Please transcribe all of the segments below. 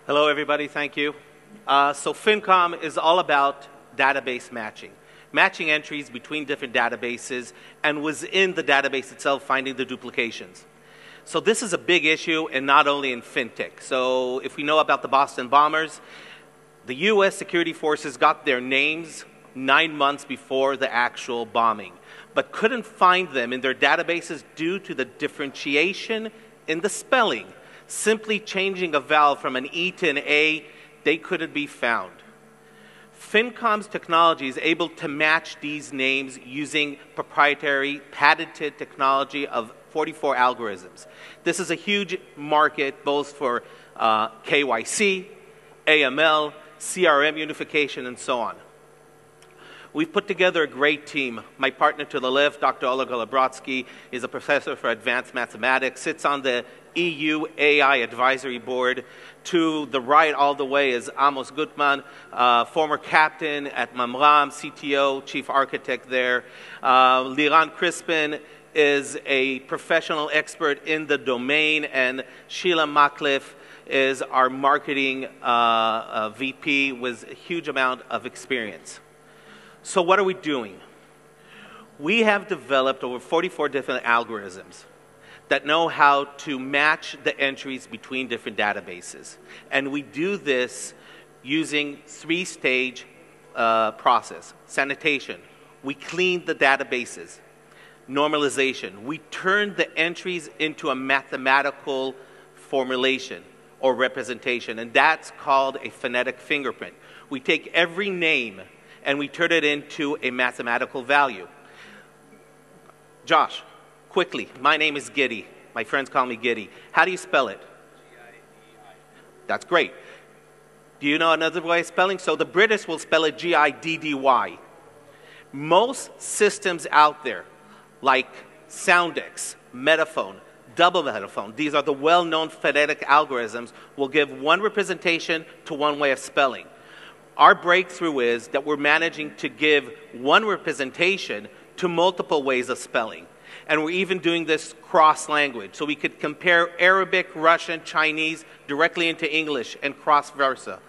Hello, everybody. Thank you. So FinCom is all about database matching. Matching entries between different databases and within the database itself finding the duplications. So this is a big issue, and not only in FinTech. So if we know about the Boston bombers, the U.S. security forces got their names 9 months before the actual bombing, but couldn't find them in their databases due to the differentiation in the spelling. Simply changing a vowel from an E to an A, they couldn't be found. FinCom's technology is able to match these names using proprietary patented technology of 44 algorithms. This is a huge market both for KYC, AML, CRM unification, and so on. We've put together a great team. My partner to the left, Dr. Oleg Golobrodsky, is a professor for advanced mathematics, sits on the EU AI advisory board. To the right all the way is Amos Gutman, former captain at Mamram, CTO, chief architect there. Liran Crispin is a professional expert in the domain, and Sheila Makliff is our marketing VP with a huge amount of experience. So what are we doing? We have developed over 44 different algorithms that know how to match the entries between different databases. And we do this using three-stage process. Sanitation. We clean the databases. Normalization. We turn the entries into a mathematical formulation or representation, and that's called a phonetic fingerprint. We take every name and we turn it into a mathematical value. Josh, quickly, my name is Giddy. My friends call me Giddy. How do you spell it? G-I-D-I. That's great. Do you know another way of spelling? So the British will spell it G-I-D-D-Y. Most systems out there, like Soundex, Metaphone, Double Metaphone, these are the well-known phonetic algorithms, will give one representation to one way of spelling. Our breakthrough is that we're managing to give one representation to multiple ways of spelling. And we're even doing this cross-language. So we could compare Arabic, Russian, Chinese directly into English and cross-versa.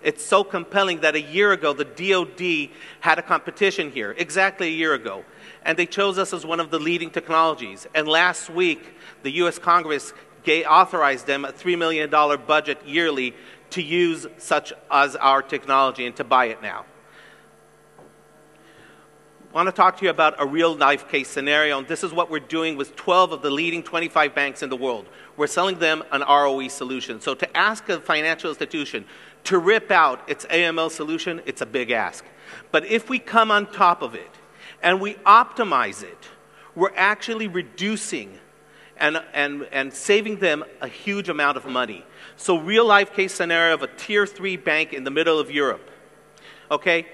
It's so compelling that a year ago, the DoD had a competition here, exactly a year ago. And they chose us as one of the leading technologies. And last week, the U.S. Congress authorized them a $3 million budget yearly to use such as our technology and to buy it now. I want to talk to you about a real-life case scenario, and this is what we're doing with 12 of the leading 25 banks in the world. We're selling them an ROE solution. So to ask a financial institution to rip out its AML solution, it's a big ask. But if we come on top of it and we optimize it, we're actually reducing and saving them a huge amount of money. So real-life case scenario of a Tier 3 bank in the middle of Europe. Okay?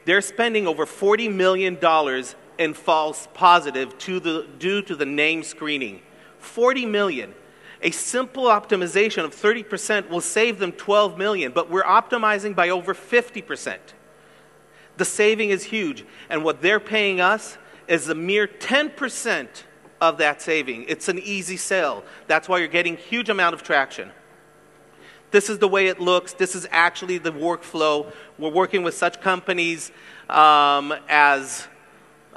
They're spending over $40 million in false positive due to the name screening. $40 million. A simple optimization of 30% will save them $12 million, but we're optimizing by over 50%. The saving is huge, and what they're paying us is a mere 10% of that saving. It's an easy sell. That's why you're getting huge amount of traction. This is the way it looks. This is actually the workflow. We're working with such companies as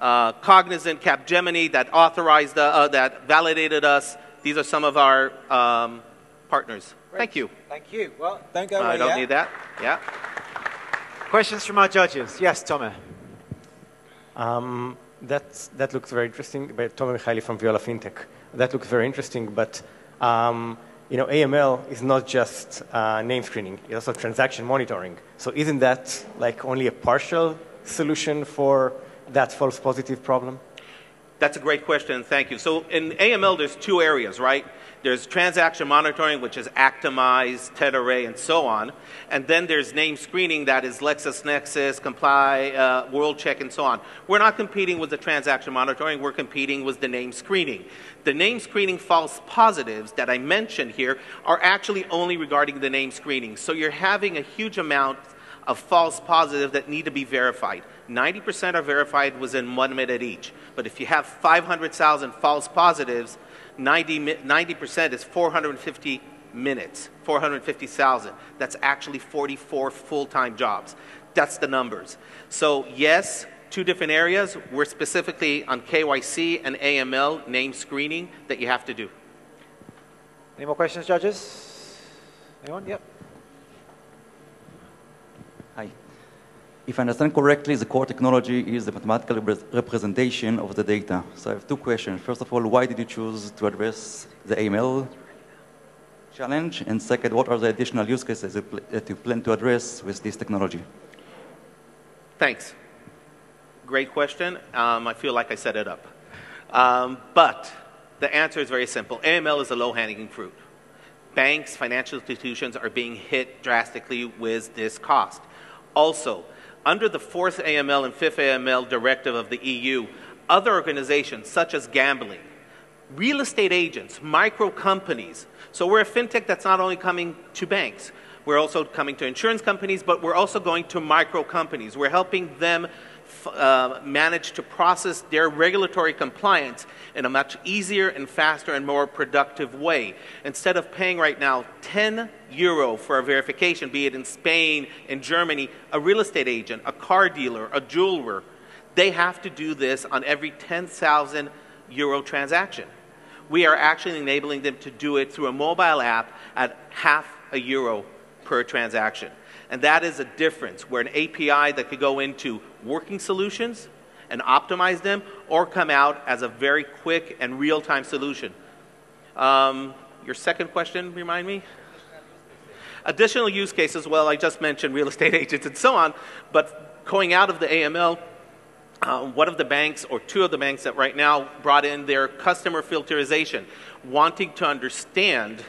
Cognizant, Capgemini, that authorized, that validated us. These are some of our partners. Great. Thank you. Thank you. Well, don't go away I don't need that. Yeah. Questions from our judges? Yes, Tomer. That looks very interesting. Tomer Michaeli from Viola Fintech. That looks very interesting, but you know, AML is not just name screening. It's also transaction monitoring. So isn't that like only a partial solution for that false positive problem? That's a great question, thank you. So in AML, there's two areas, right? There's transaction monitoring, which is Actimize, TED-Array, and so on. And then there's name screening, that is LexisNexis, Comply, WorldCheck, and so on. We're not competing with the transaction monitoring, we're competing with the name screening. The name screening false positives that I mentioned here are actually only regarding the name screening. So you're having a huge amount of false positives that need to be verified. 90% are verified within 1 minute each. But if you have 500,000 false positives, 90% is 450 minutes, 450,000. That's actually 44 full-time jobs. That's the numbers. So yes, two different areas. We're specifically on KYC and AML, name screening, that you have to do. Any more questions, judges? Anyone? Yep. Hi. If I understand correctly, the core technology is the mathematical representation of the data. So I have two questions. First of all, why did you choose to address the AML challenge? And second, what are the additional use cases that you plan to address with this technology? Thanks. Great question. I feel like I set it up. But the answer is very simple. AML is a low-hanging fruit. Banks, financial institutions are being hit drastically with this cost. Also, under the 4th AML and 5th AML directive of the EU, other organizations such as gambling, real estate agents, micro companies. So we're a fintech that's not only coming to banks, we're also coming to insurance companies, but we're also going to micro companies. We're helping them manage to process their regulatory compliance in a much easier and faster and more productive way. Instead of paying right now €10 for a verification, be it in Spain, in Germany, a real estate agent, a car dealer, a jeweler, they have to do this on every €10,000 transaction. We are actually enabling them to do it through a mobile app at €0.50 per transaction. And that is a difference, where an API that could go into working solutions and optimize them, or come out as a very quick and real-time solution. Your second question, remind me? Additional use cases, well, I just mentioned real estate agents and so on, but going out of the AML, one of the banks, or two of the banks that right now brought in their customer filterization, wanting to understand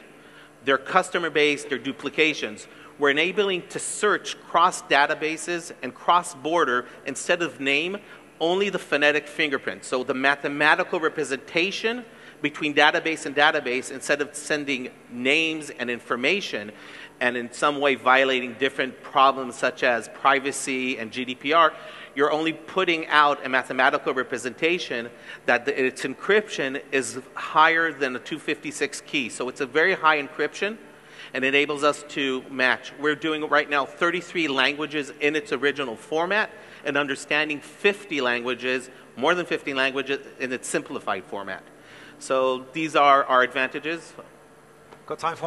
their customer base, their duplications. We're enabling to search cross databases and cross-border, instead of name, only the phonetic fingerprint. So the mathematical representation between database and database, instead of sending names and information and in some way violating different problems such as privacy and GDPR, you're only putting out a mathematical representation that its encryption is higher than a 256 key. So it's a very high encryption and enables us to match. We're doing right now 33 languages in its original format and understanding 50 languages, more than 50 languages in its simplified format. So these are our advantages. Got time for